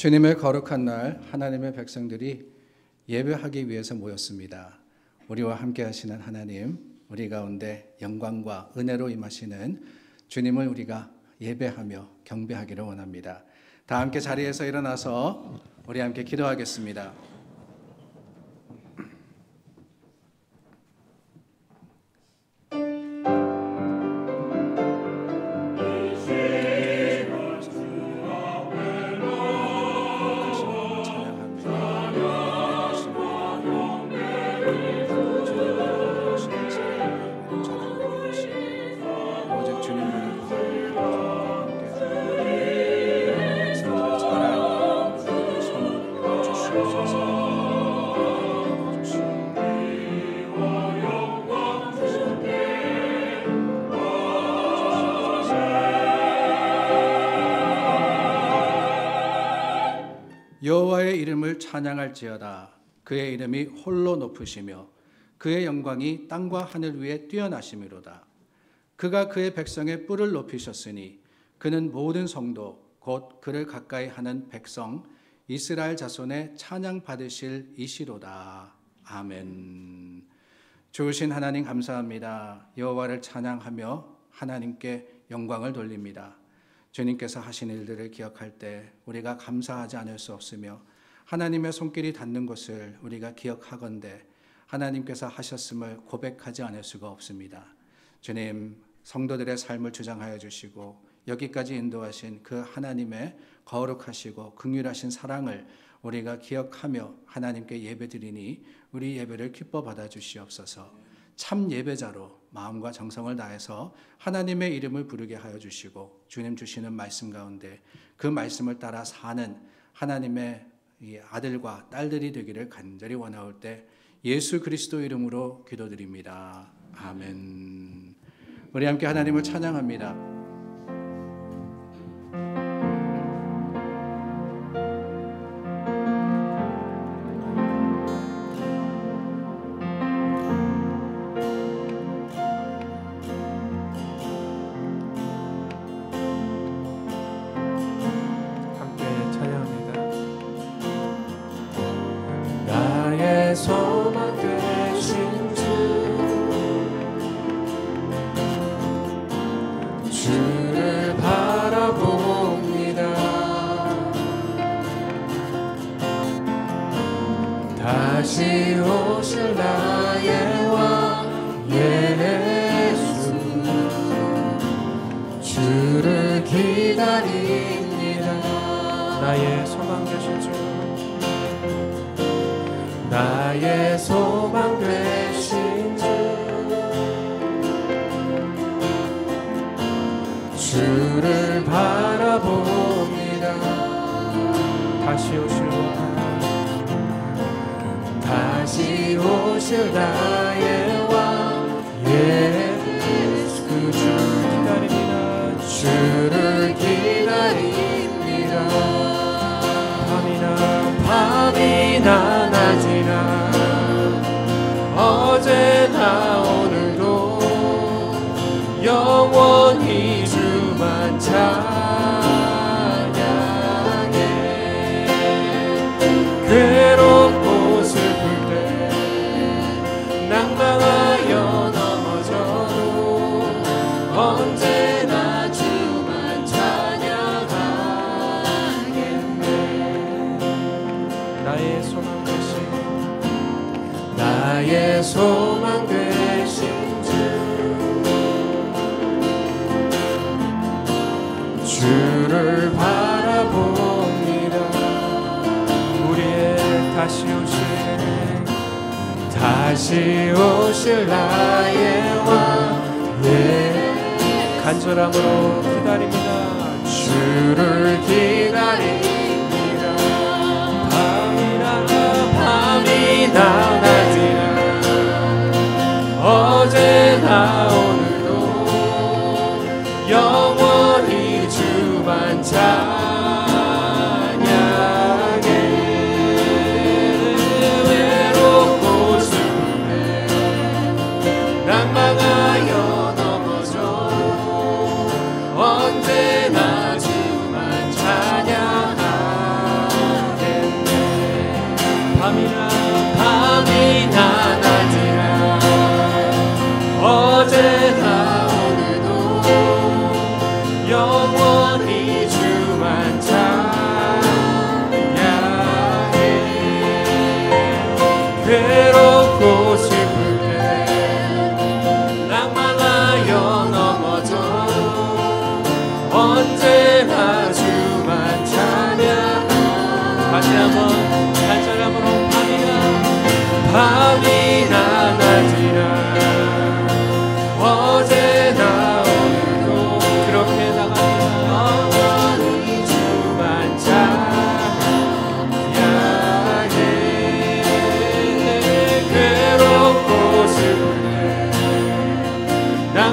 주님의 거룩한 날 하나님의 백성들이 예배하기 위해서 모였습니다. 우리와 함께 하시는 하나님, 우리 가운데 영광과 은혜로 임하시는 주님을 우리가 예배하며 경배하기를 원합니다. 다 함께 자리에서 일어나서 우리 함께 기도하겠습니다. 여호와의 이름을 찬양할지어다. 그의 이름이 홀로 높으시며 그의 영광이 땅과 하늘 위에 뛰어나심이로다. 그가 그의 백성의 뿔을 높이셨으니 그는 모든 성도 곧 그를 가까이 하는 백성 이스라엘 자손의 찬양 받으실 이시로다. 아멘. 좋으신 하나님 감사합니다. 여호와를 찬양하며 하나님께 영광을 돌립니다. 주님께서 하신 일들을 기억할 때 우리가 감사하지 않을 수 없으며 하나님의 손길이 닿는 것을 우리가 기억하건대 하나님께서 하셨음을 고백하지 않을 수가 없습니다. 주님, 성도들의 삶을 주장하여 주시고 여기까지 인도하신 그 하나님의 거룩하시고 긍휼하신 사랑을 우리가 기억하며 하나님께 예배드리니 우리 예배를 기뻐 받아 주시옵소서. 참 예배자로 마음과 정성을 다해서 하나님의 이름을 부르게 하여 주시고 주님 주시는 말씀 가운데 그 말씀을 따라 사는 하나님의 아들과 딸들이 되기를 간절히 원하올 때 예수 그리스도 이름으로 기도드립니다. 아멘. 우리 함께 하나님을 찬양합니다. 소망 되신 주를 바라봅니다. 다시 오실 나의 왕 예수 주를 기다립니다. 나의 소망 되신 주, 나의 소망 되신 주, 주를 바라봅니다. 다시 오실 왕, 다시 오실 나의 왕 예수 그 주 기다립니다. 주를 기다립니다. 밤이나 낮이나 어제나 오늘도 영원히 주만 찬양해. 괴롭고 슬플 때 낭망하여 넘어져도 언제나 주만 찬양하겠네. 나의 소망 되신, 나의 소망 되신 주, 주를 바라봅니다. 우리의 다시 오실 나의 왕 간절함으로 기다립니다. 주를 기다립니다. 밤이나 낮이나 어제나 오늘도 영원히 주만 찬양해. 외롭고 슬플 때 낭망하여 넘어져도 언제나 주만 찬양하네.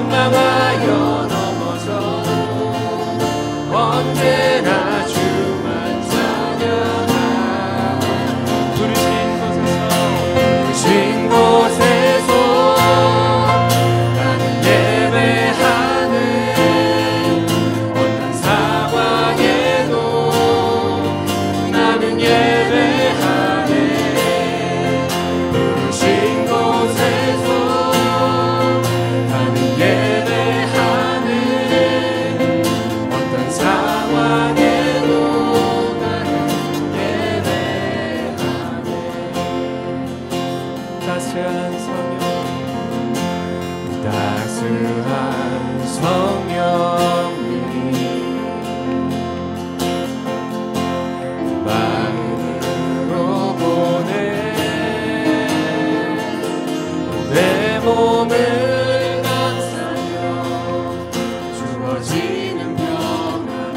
방황하여 넘어져 언제나 주만 찬양하 부르신 곳에서 나는 예배하네 어떤 상황에도 나는 예배하네 부르신 곳에서 나는 예배하네 어떤 상황에도 나는 예배하네 따스한 성령님 마음으로 보내 내 몸을 감싸며 주어지는 평안함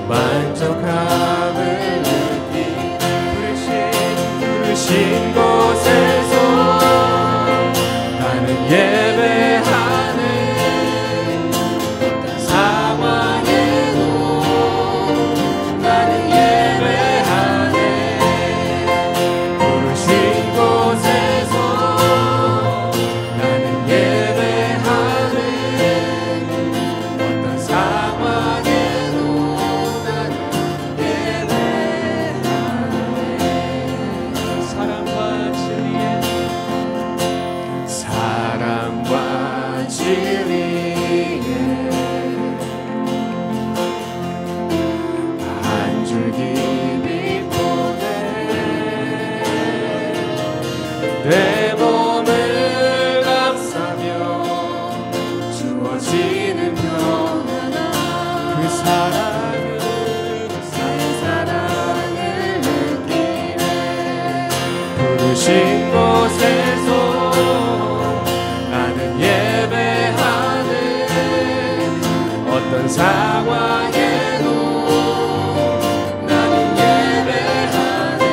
만족함을 느끼 부르신 곳에서 나는 예배하네 어떤 상황에도 나는 예배하네 부르신 곳에서 나는 예배하네 어떤 상황에도 나는 예배하네 사랑과 진리에 한 줄기 빛보내 내 몸을 감싸며 주어지는 평안함 그 사랑을 느끼네 부르신 곳에서 나는 예배하네 어떤 상황에도 나는 예배하네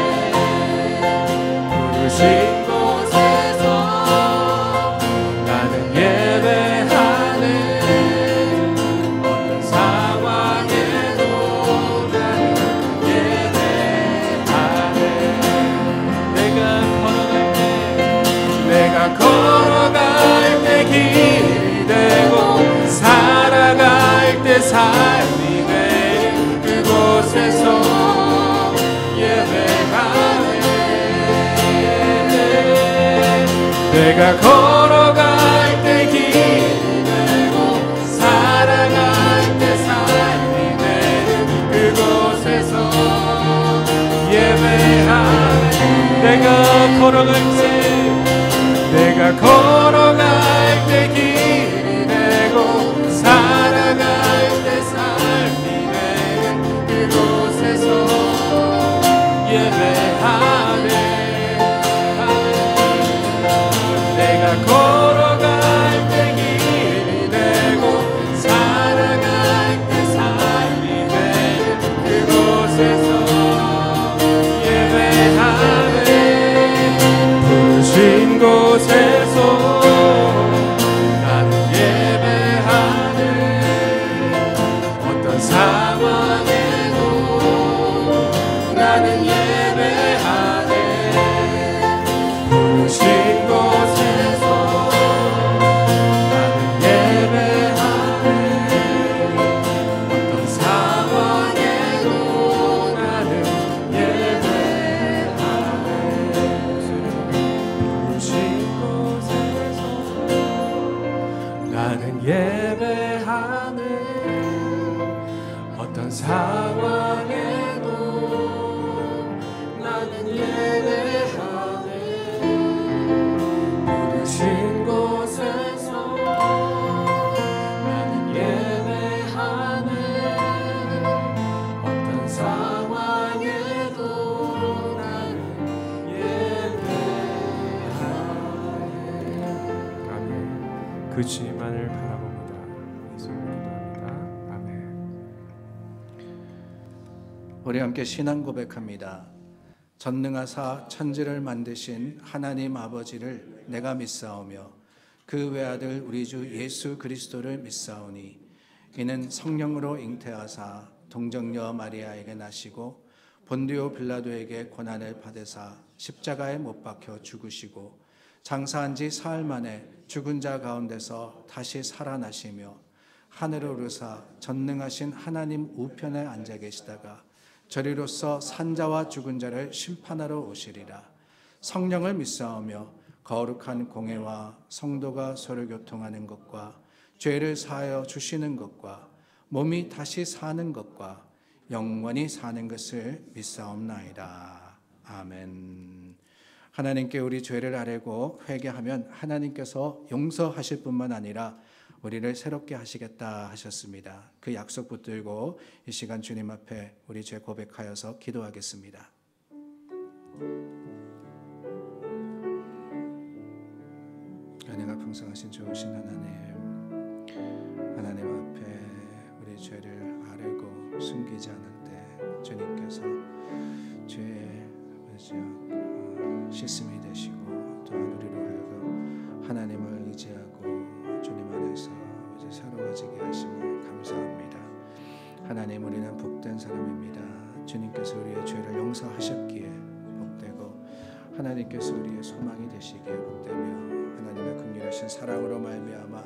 부르신 곳에서 나는 예배하네 어떤 상황에도 나는 예배하네 내가 걸어갈 때 길이 되고 살아갈 때 삶이 되는 그곳에서 예배하네 내가 걸어갈 때 길이 되고 살아갈 때 삶이 되는 그곳에서 예배하네 내가 걸어갈 때 길이 되고 살아갈 때 삶이 되는 그곳에서 예배하네 내가 걸어갈 때 길이 되고 살아갈 때 삶이 되는 그곳에서 예배하네 부르신 곳에서 나는 예배하네 어떤 상황에도 나는 예배하네 부르신 곳에서 나는 예배하네 어떤 상황에도 나는 예배하네 부르신 곳에서 나는 예배하네 어떤 상황에도 나는 예배하네 부르신 곳에서 나는 예배하네 어떤 상황에도 나는 예배하네 아멘 그 주님만을 바라봅니다 예수님 기도합니다 아멘 우리 함께 신앙 고백합니다. 전능하사 천지를 만드신 하나님 아버지를 내가 믿사오며 그 외아들 우리 주 예수 그리스도를 믿사오니 이는 성령으로 잉태하사 동정녀 마리아에게 나시고 본디오 빌라도에게 고난을 받으사 십자가에 못 박혀 죽으시고 장사한 지 사흘 만에 죽은 자 가운데서 다시 살아나시며 하늘을 오르사 전능하신 하나님 우편에 앉아 계시다가 저리로서 산자와 죽은 자를 심판하러 오시리라. 성령을 믿사오며 거룩한 공회와 성도가 서로 교통하는 것과 죄를 사하여 주시는 것과 몸이 다시 사는 것과 영원히 사는 것을 믿사옵나이다. 아멘. 하나님께 우리 죄를 아뢰고 회개하면 하나님께서 용서하실 뿐만 아니라 우리를 새롭게 하시겠다 하셨습니다. 그 약속 붙들고 이 시간 주님 앞에 우리 죄 고백하여서 기도하겠습니다. 은혜가 풍성하신 좋으신 하나님 앞에 우리 죄를 아뢰고 숨기지 않을 때 주님께서 죄의 씻음이 되시고 또한 우리로 하여금 하나님을 의지하고 주님 안에서 이제 새로워지게 하심을 감사합니다. 하나님, 우리는 복된 사람입니다. 주님께서 우리의 죄를 용서하셨기에 복되고 하나님께서 우리의 소망이 되시기에 복되며 하나님의 긍휼하신 사랑으로 말미암아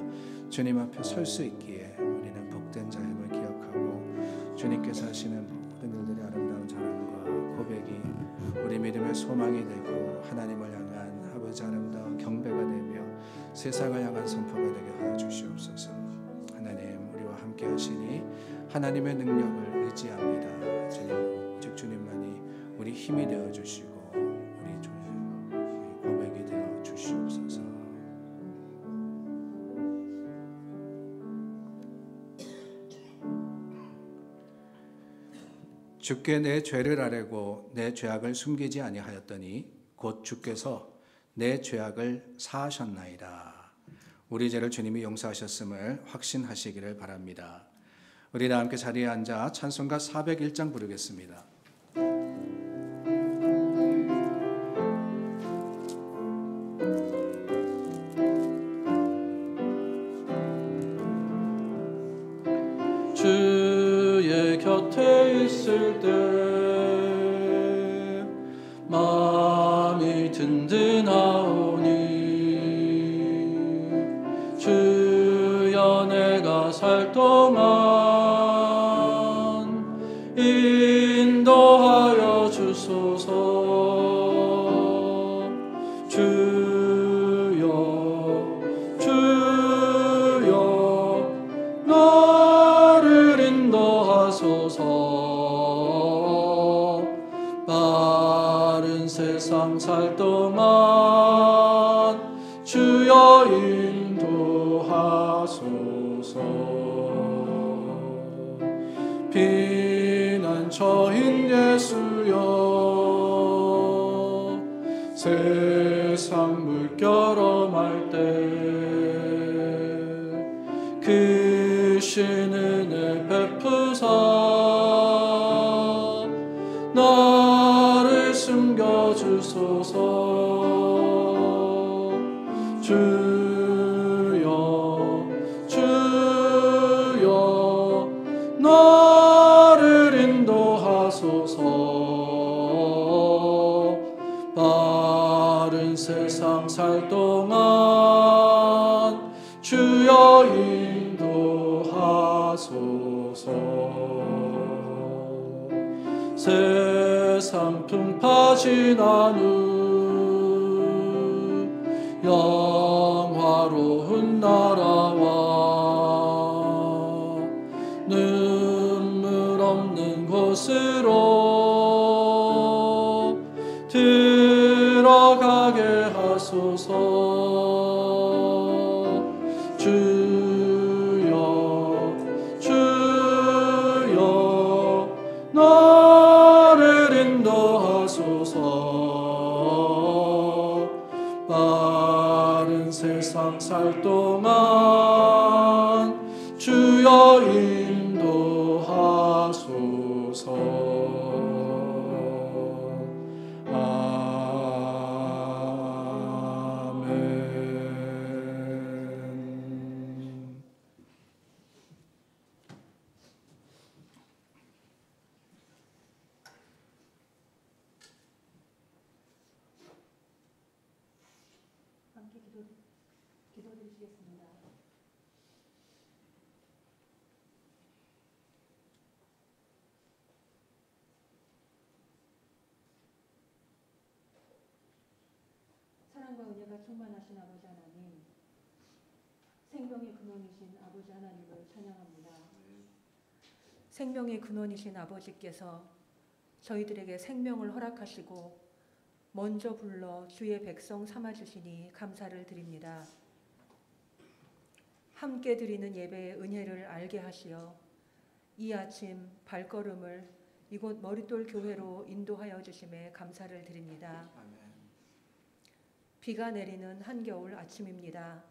주님 앞에 설 수 있기에 우리는 복된 자임을 기억하고 주님께서 하시는 모든 일들의 아름다운 자랑과 고백이 우리 믿음의 소망이 되고 하나님을 향한 아버지 아름다운 경배가 되며 세상을 향한 선포가 되게 하여 주시옵소서. 하나님, 우리와 함께 하시니 하나님의 능력을 의지합니다. 주님, 즉 주님만이 우리 힘이 되어 주시고 우리 고백이 되어 주시옵소서. 주께 내 죄를 아뢰고 내 죄악을 숨기지 아니하였더니 곧 주께서 내 죄악을 사하셨나이다. 우리 죄를 주님이 용서하셨음을 확신하시기를 바랍니다. 우리 다 함께 자리에 앉아 찬송가 401장 부르겠습니다. 주의 곁에 있을 때 마음이 든든하오니 주여 내가 살 동안 인도하여 주소서. 주여 나를 인도하소서. 바른 세상 살 동안 주여 인도하소서. 피난처인 예수여 세상 물결엄할 때 크신 은혜 베푸사 나를 숨겨주소서. 주여 나를 인도하소서. 바른 세상 살 동안 주여 인도하소서. 세상 풍파 지난 후 영화로운 나라와 눈물 없는 곳으로 들어가게 하소서. 주여 나를 인도하소서. 바른 세상 살 동안 주여 인도하소서. 아멘. 기도드리시겠습니다. 사랑과 은혜가 충만하신 아버지 하나님, 생명의 근원이신 아버지 하나님을 찬양합니다. 생명의 근원이신 아버지께서 저희들에게 생명을 허락하시고 먼저 불러 주의 백성 삼아주시니 감사를 드립니다. 함께 드리는 예배의 은혜를 알게 하시어 이 아침 발걸음을 이곳 머릿돌 교회로 인도하여 주심에 감사를 드립니다. 아멘. 비가 내리는 한겨울 아침입니다.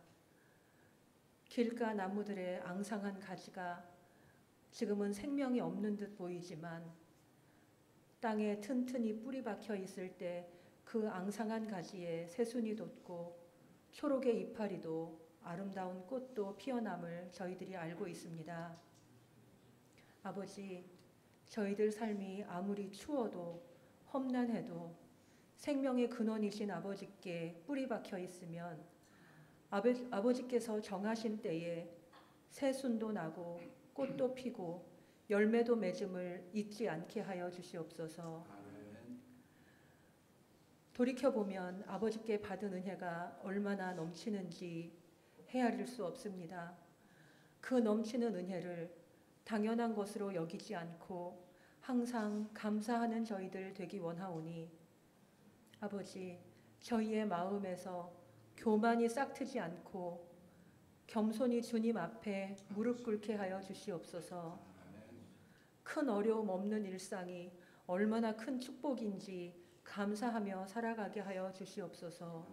길가 나무들의 앙상한 가지가 지금은 생명이 없는 듯 보이지만 땅에 튼튼히 뿌리 박혀 있을 때 그 앙상한 가지에 새순이 돋고 초록의 이파리도 아름다운 꽃도 피어남을 저희들이 알고 있습니다. 아버지, 저희들 삶이 아무리 추워도 험난해도 생명의 근원이신 아버지께 뿌리 박혀 있으면 아버지께서 정하신 때에 새순도 나고 꽃도 피고 열매도 맺음을 잊지 않게 하여 주시옵소서. 아멘. 돌이켜보면 아버지께 받은 은혜가 얼마나 넘치는지 헤아릴 수 없습니다. 그 넘치는 은혜를 당연한 것으로 여기지 않고 항상 감사하는 저희들 되기 원하오니 아버지, 저희의 마음에서 교만이 싹트지 않고 겸손히 주님 앞에 무릎 꿇게 하여 주시옵소서. 큰 어려움 없는 일상이 얼마나 큰 축복인지 감사하며 살아가게 하여 주시옵소서.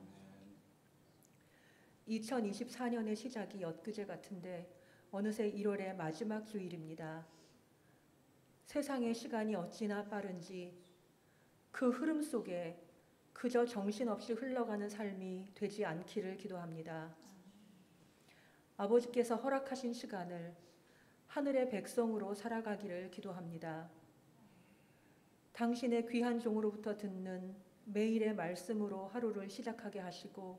2024년의 시작이 엊그제 같은데 어느새 1월의 마지막 주일입니다. 세상의 시간이 어찌나 빠른지 그 흐름 속에 그저 정신없이 흘러가는 삶이 되지 않기를 기도합니다. 아버지께서 허락하신 시간을 하늘의 백성으로 살아가기를 기도합니다. 당신의 귀한 종으로부터 듣는 매일의 말씀으로 하루를 시작하게 하시고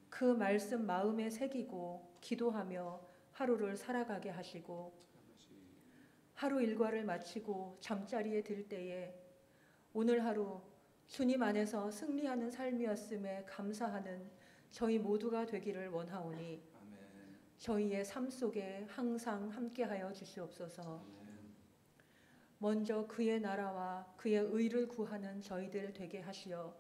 그 말씀 마음에 새기고 기도하며 하루를 살아가게 하시고 하루 일과를 마치고 잠자리에 들 때에 오늘 하루 주님 안에서 승리하는 삶이었음에 감사하는 저희 모두가 되기를 원하오니 저희의 삶 속에 항상 함께하여 주시옵소서. 먼저 그의 나라와 그의 의를 구하는 저희들 되게 하시어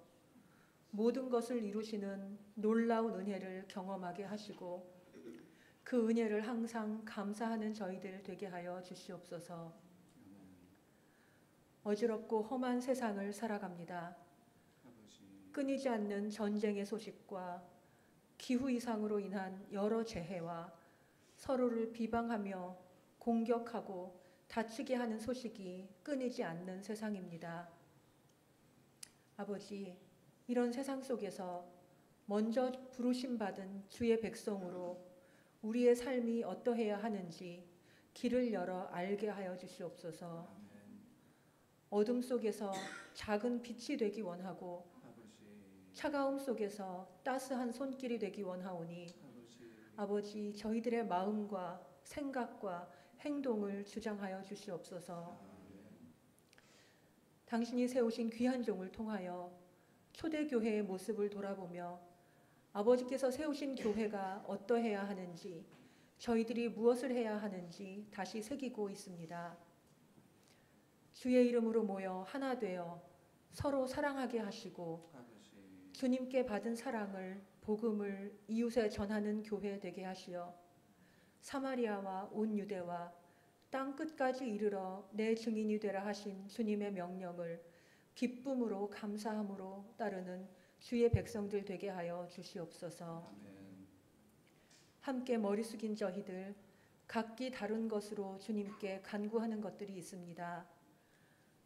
모든 것을 이루시는 놀라운 은혜를 경험하게 하시고 그 은혜를 항상 감사하는 저희들 되게 하여 주시옵소서. 어지럽고 험한 세상을 살아갑니다. 끊이지 않는 전쟁의 소식과 기후 이상으로 인한 여러 재해와 서로를 비방하며 공격하고 다치게 하는 소식이 끊이지 않는 세상입니다. 아버지, 이런 세상 속에서 먼저 부르심 받은 주의 백성으로 우리의 삶이 어떠해야 하는지 길을 열어 알게 하여 주시옵소서. 어둠 속에서 작은 빛이 되기 원하고 차가움 속에서 따스한 손길이 되기 원하오니 아버지, 저희들의 마음과 생각과 행동을 주장하여 주시옵소서. 당신이 세우신 귀한 종을 통하여 초대교회의 모습을 돌아보며 아버지께서 세우신 교회가 어떠해야 하는지 저희들이 무엇을 해야 하는지 다시 새기고 있습니다. 주의 이름으로 모여 하나 되어 서로 사랑하게 하시고 주님께 받은 사랑을 복음을 이웃에 전하는 교회 되게 하시어 사마리아와 온 유대와 땅 끝까지 이르러 내 증인이 되라 하신 주님의 명령을 기쁨으로 감사함으로 따르는 주의 백성들 되게 하여 주시옵소서. 함께 머리 숙인 저희들 각기 다른 것으로 주님께 간구하는 것들이 있습니다.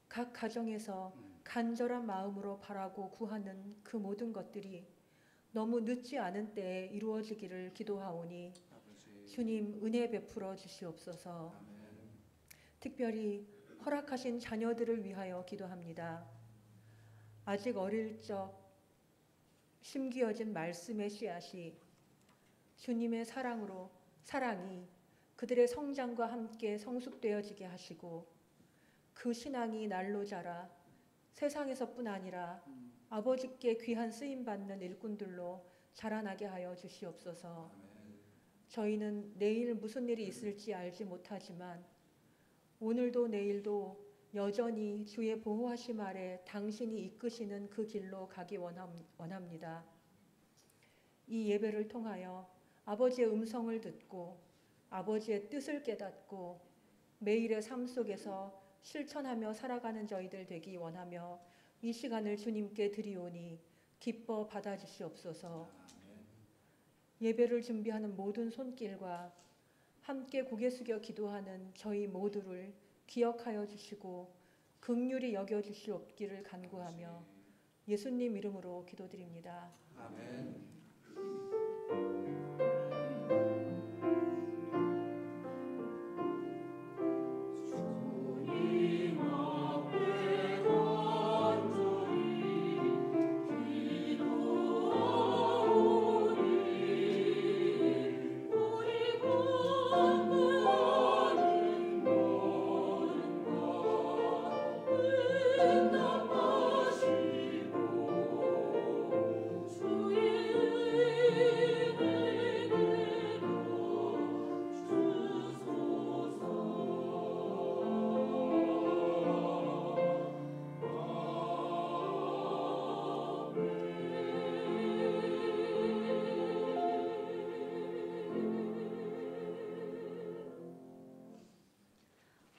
각 가정에서 간절한 마음으로 바라고 구하는 그 모든 것들이 너무 늦지 않은 때에 이루어지기를 기도하오니 주님 은혜 베풀어 주시옵소서. 특별히 허락하신 자녀들을 위하여 기도합니다. 아직 어릴 적 심기어진 말씀의 씨앗이 주님의 사랑이 그들의 성장과 함께 성숙되어지게 하시고 그 신앙이 날로 자라 세상에서뿐 아니라 아버지께 귀한 쓰임받는 일꾼들로 자라나게 하여 주시옵소서. 저희는 내일 무슨 일이 있을지 알지 못하지만 오늘도 내일도 여전히 주의 보호하심 아래 당신이 이끄시는 그 길로 가기 원합니다. 이 예배를 통하여 아버지의 음성을 듣고 아버지의 뜻을 깨닫고 매일의 삶 속에서 실천하며 살아가는 저희들 되기 원하며 이 시간을 주님께 드리오니 기뻐 받아주시옵소서. 예배를 준비하는 모든 손길과 함께 고개 숙여 기도하는 저희 모두를 기억하여 주시고 긍휼히 여겨 주시옵기를 간구하며 예수님 이름으로 기도드립니다. 아멘.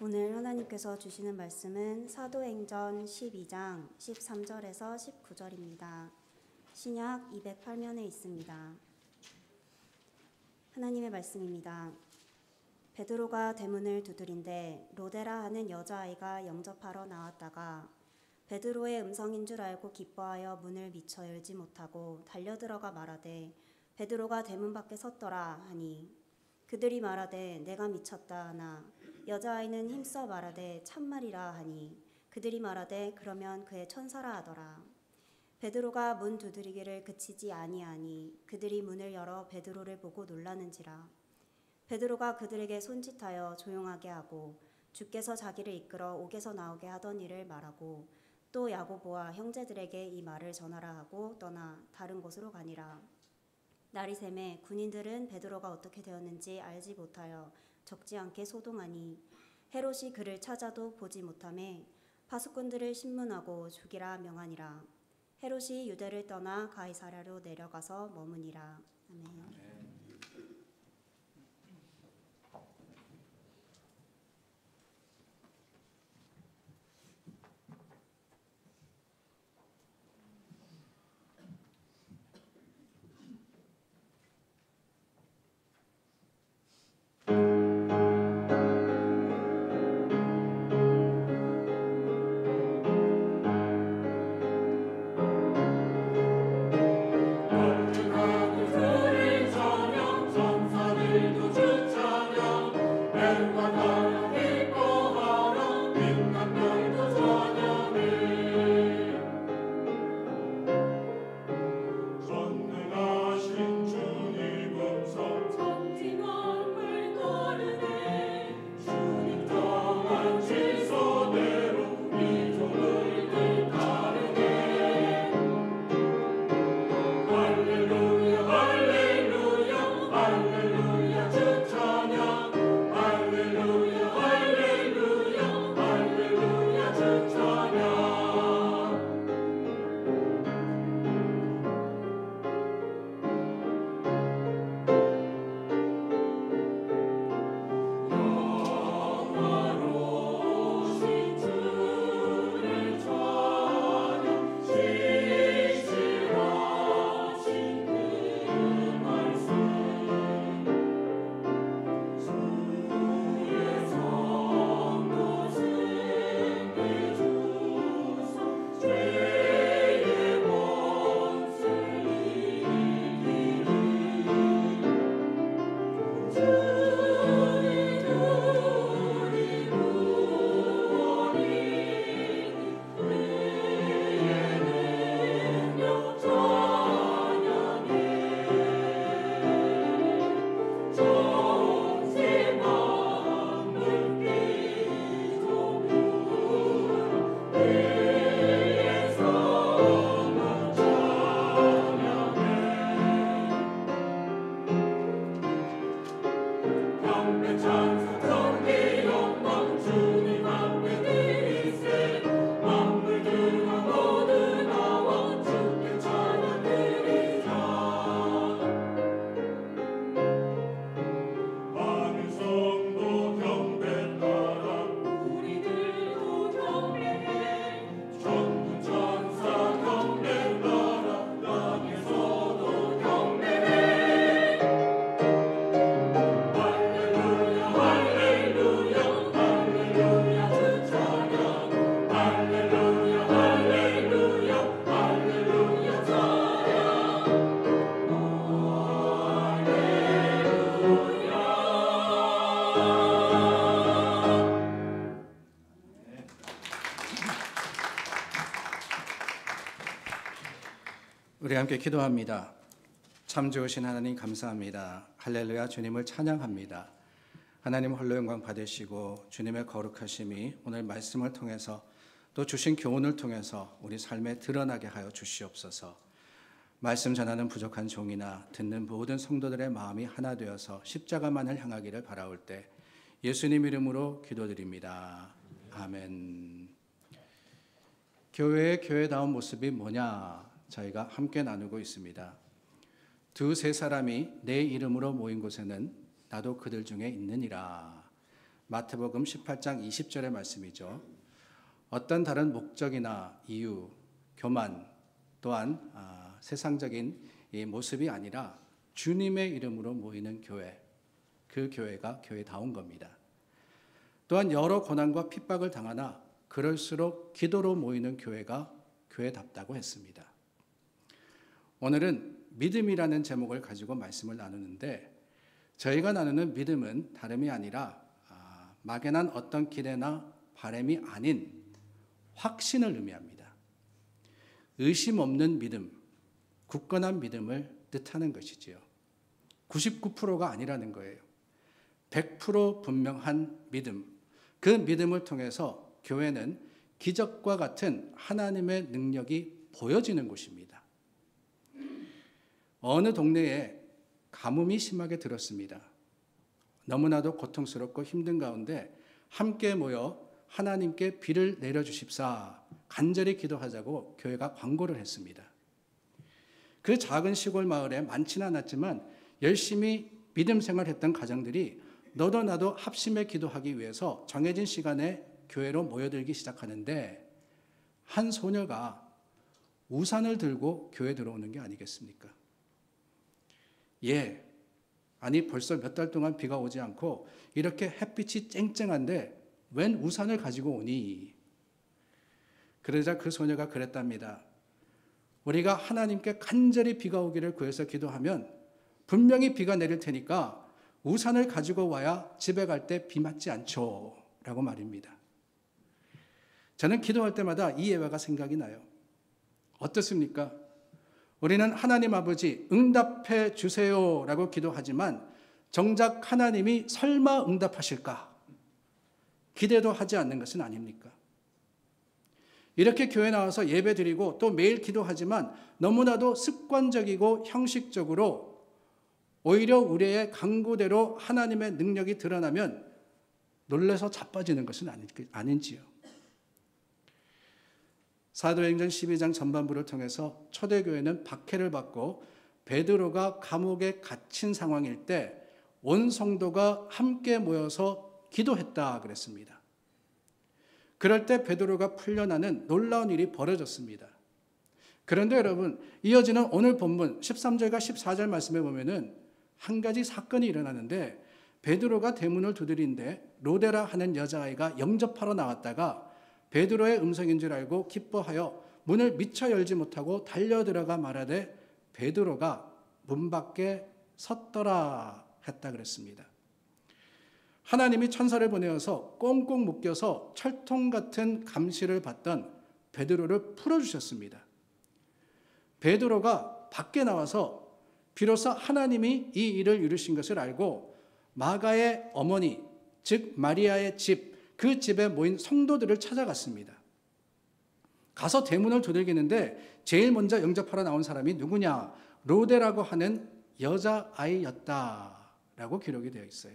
오늘 하나님께서 주시는 말씀은 사도행전 12장 13절에서 19절입니다. 신약 208면에 있습니다. 하나님의 말씀입니다. 베드로가 대문을 두드린데 로데라 하는 여자아이가 영접하러 나왔다가 베드로의 음성인 줄 알고 기뻐하여 문을 미처 열지 못하고 달려들어가 말하되 베드로가 대문 밖에 섰더라 하니 그들이 말하되 내가 미쳤다 하나 여자아이는 힘써 말하되 참말이라 하니 그들이 말하되 그러면 그의 천사라 하더라. 베드로가 문 두드리기를 그치지 아니하니 그들이 문을 열어 베드로를 보고 놀라는지라. 베드로가 그들에게 손짓하여 조용하게 하고 주께서 자기를 이끌어 옥에서 나오게 하던 일을 말하고 또 야고보와 형제들에게 이 말을 전하라 하고 떠나 다른 곳으로 가니라. 날이 새매 군인들은 베드로가 어떻게 되었는지 알지 못하여 적지 않게 소동하니 헤롯이 그를 찾아도 보지 못하매 파수꾼들을 신문하고 죽이라 명하니라. 헤롯이 유대를 떠나 가이사랴로 내려가서 머무니라. 아멘. 하고 소리 우리 함께 기도합니다. 참 좋으신 하나님 감사합니다. 할렐루야, 주님을 찬양합니다. 하나님 홀로 영광 받으시고 주님의 거룩하심이 오늘 말씀을 통해서 또 주신 교훈을 통해서 우리 삶에 드러나게 하여 주시옵소서. 말씀 전하는 부족한 종이나 듣는 모든 성도들의 마음이 하나 되어서 십자가만을 향하기를 바라올 때 예수님 이름으로 기도드립니다. 아멘. 교회의 교회다운 모습이 뭐냐 저희가 함께 나누고 있습니다. 두세 사람이 내 이름으로 모인 곳에는 나도 그들 중에 있느니라. 마태복음 18장 20절의 말씀이죠. 어떤 다른 목적이나 이유, 교만 또한 세상적인 이 모습이 아니라 주님의 이름으로 모이는 교회, 그 교회가 교회다운 겁니다. 또한 여러 고난과 핍박을 당하나 그럴수록 기도로 모이는 교회가 교회답다고 했습니다. 오늘은 믿음이라는 제목을 가지고 말씀을 나누는데 저희가 나누는 믿음은 다름이 아니라 막연한 어떤 기대나 바람이 아닌 확신을 의미합니다. 의심 없는 믿음, 굳건한 믿음을 뜻하는 것이지요. 99%가 아니라는 거예요. 100% 분명한 믿음, 그 믿음을 통해서 교회는 기적과 같은 하나님의 능력이 보여지는 곳입니다. 어느 동네에 가뭄이 심하게 들었습니다. 너무나도 고통스럽고 힘든 가운데 함께 모여 하나님께 비를 내려주십사 간절히 기도하자고 교회가 광고를 했습니다. 그 작은 시골 마을에 많지는 않았지만 열심히 믿음 생활했던 가정들이 너도 나도 합심해 기도하기 위해서 정해진 시간에 교회로 모여들기 시작하는데 한 소녀가 우산을 들고 교회 들어오는 게 아니겠습니까? 아니 벌써 몇 달 동안 비가 오지 않고 이렇게 햇빛이 쨍쨍한데 웬 우산을 가지고 오니? 그러자 그 소녀가 그랬답니다. 우리가 하나님께 간절히 비가 오기를 구해서 기도하면 분명히 비가 내릴 테니까 우산을 가지고 와야 집에 갈 때 비 맞지 않죠 라고 말입니다. 저는 기도할 때마다 이 예화가 생각이 나요. 어떻습니까? 우리는 하나님 아버지 응답해 주세요라고 기도하지만 정작 하나님이 설마 응답하실까? 기대도 하지 않는 것은 아닙니까? 이렇게 교회 나와서 예배 드리고 또 매일 기도하지만 너무나도 습관적이고 형식적으로 오히려 우리의 강구대로 하나님의 능력이 드러나면 놀라서 자빠지는 것은 아닌지요. 사도행전 12장 전반부를 통해서 초대교회는 박해를 받고 베드로가 감옥에 갇힌 상황일 때 온 성도가 함께 모여서 기도했다 그랬습니다. 그럴 때 베드로가 풀려나는 놀라운 일이 벌어졌습니다. 그런데 여러분, 이어지는 오늘 본문 13절과 14절 말씀에 보면은 한 가지 사건이 일어나는데 베드로가 대문을 두드린데 로데라 하는 여자아이가 영접하러 나왔다가 베드로의 음성인 줄 알고 기뻐하여 문을 미처 열지 못하고 달려들어가 말하되 베드로가 문 밖에 섰더라 했다 그랬습니다. 하나님이 천사를 보내어서 꽁꽁 묶여서 철통 같은 감시를 받던 베드로를 풀어주셨습니다. 베드로가 밖에 나와서 비로소 하나님이 이 일을 이루신 것을 알고 마가의 어머니, 즉 마리아의 집, 그 집에 모인 성도들을 찾아갔습니다. 가서 대문을 두들기는데 제일 먼저 영접하러 나온 사람이 누구냐? 로데라고 하는 여자아이였다라고 기록이 되어 있어요.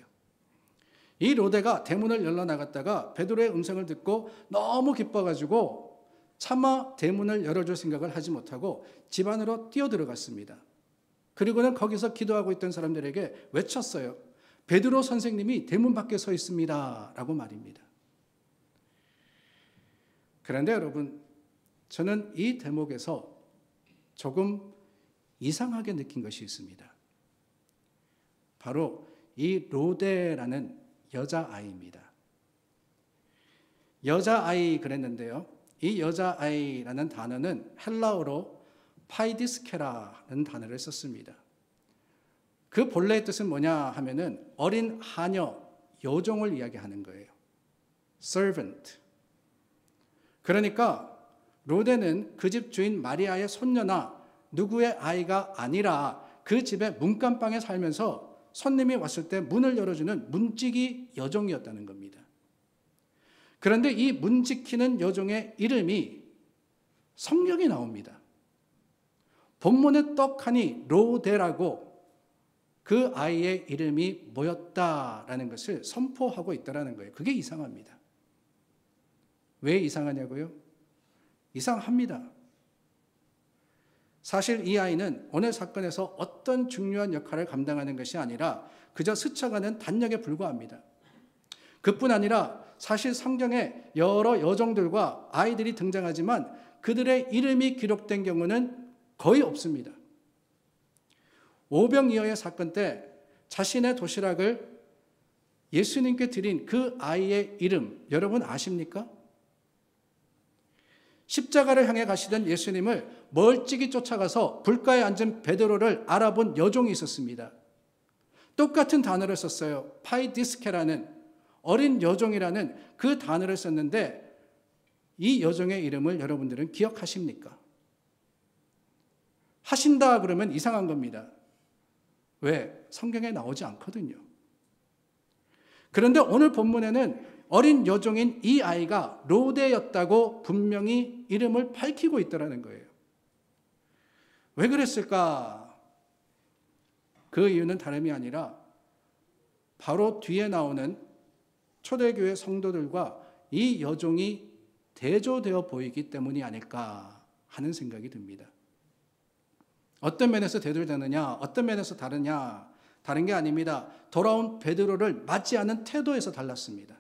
이 로데가 대문을 열러 나갔다가 베드로의 음성을 듣고 너무 기뻐가지고 차마 대문을 열어줄 생각을 하지 못하고 집 안으로 뛰어들어갔습니다. 그리고는 거기서 기도하고 있던 사람들에게 외쳤어요. 베드로 선생님이 대문 밖에 서 있습니다 라고 말입니다. 그런데 여러분, 저는 이 대목에서 조금 이상하게 느낀 것이 있습니다. 바로 이 로데라는 여자아이입니다. 여자아이 그랬는데요. 이 여자아이라는 단어는 헬라어로 파이디스케라는 단어를 썼습니다. 그 본래의 뜻은 뭐냐 하면은 어린 하녀, 여종을 이야기하는 거예요. servant. 그러니까 로데는 그 집 주인 마리아의 손녀나 누구의 아이가 아니라 그 집에 문간방에 살면서 손님이 왔을 때 문을 열어주는 문지기 여종이었다는 겁니다. 그런데 이 문지키는 여종의 이름이 성경에 나옵니다. 본문에 떡하니 로데라고 그 아이의 이름이 뭐였다라는 것을 선포하고 있다는 거예요. 그게 이상합니다. 왜 이상하냐고요? 이상합니다. 사실 이 아이는 오늘 사건에서 어떤 중요한 역할을 감당하는 것이 아니라 그저 스쳐가는 단역에 불과합니다. 그뿐 아니라 사실 성경에 여러 여종들과 아이들이 등장하지만 그들의 이름이 기록된 경우는 거의 없습니다. 오병이어의 사건 때 자신의 도시락을 예수님께 드린 그 아이의 이름 여러분 아십니까? 십자가를 향해 가시던 예수님을 멀찍이 쫓아가서 불가에 앉은 베드로를 알아본 여종이 있었습니다. 똑같은 단어를 썼어요. 파이디스케라는 어린 여종이라는 그 단어를 썼는데 이 여종의 이름을 여러분들은 기억하십니까? 하신다 그러면 이상한 겁니다. 왜? 성경에 나오지 않거든요. 그런데 오늘 본문에는 어린 여종인 이 아이가 로데였다고 분명히 이름을 밝히고 있다는 거예요. 왜 그랬을까? 그 이유는 다름이 아니라 바로 뒤에 나오는 초대교회 성도들과 이 여종이 대조되어 보이기 때문이 아닐까 하는 생각이 듭니다. 어떤 면에서 대조되느냐, 어떤 면에서 다르냐, 다른 게 아닙니다. 돌아온 베드로를 맞지 않은 태도에서 달랐습니다.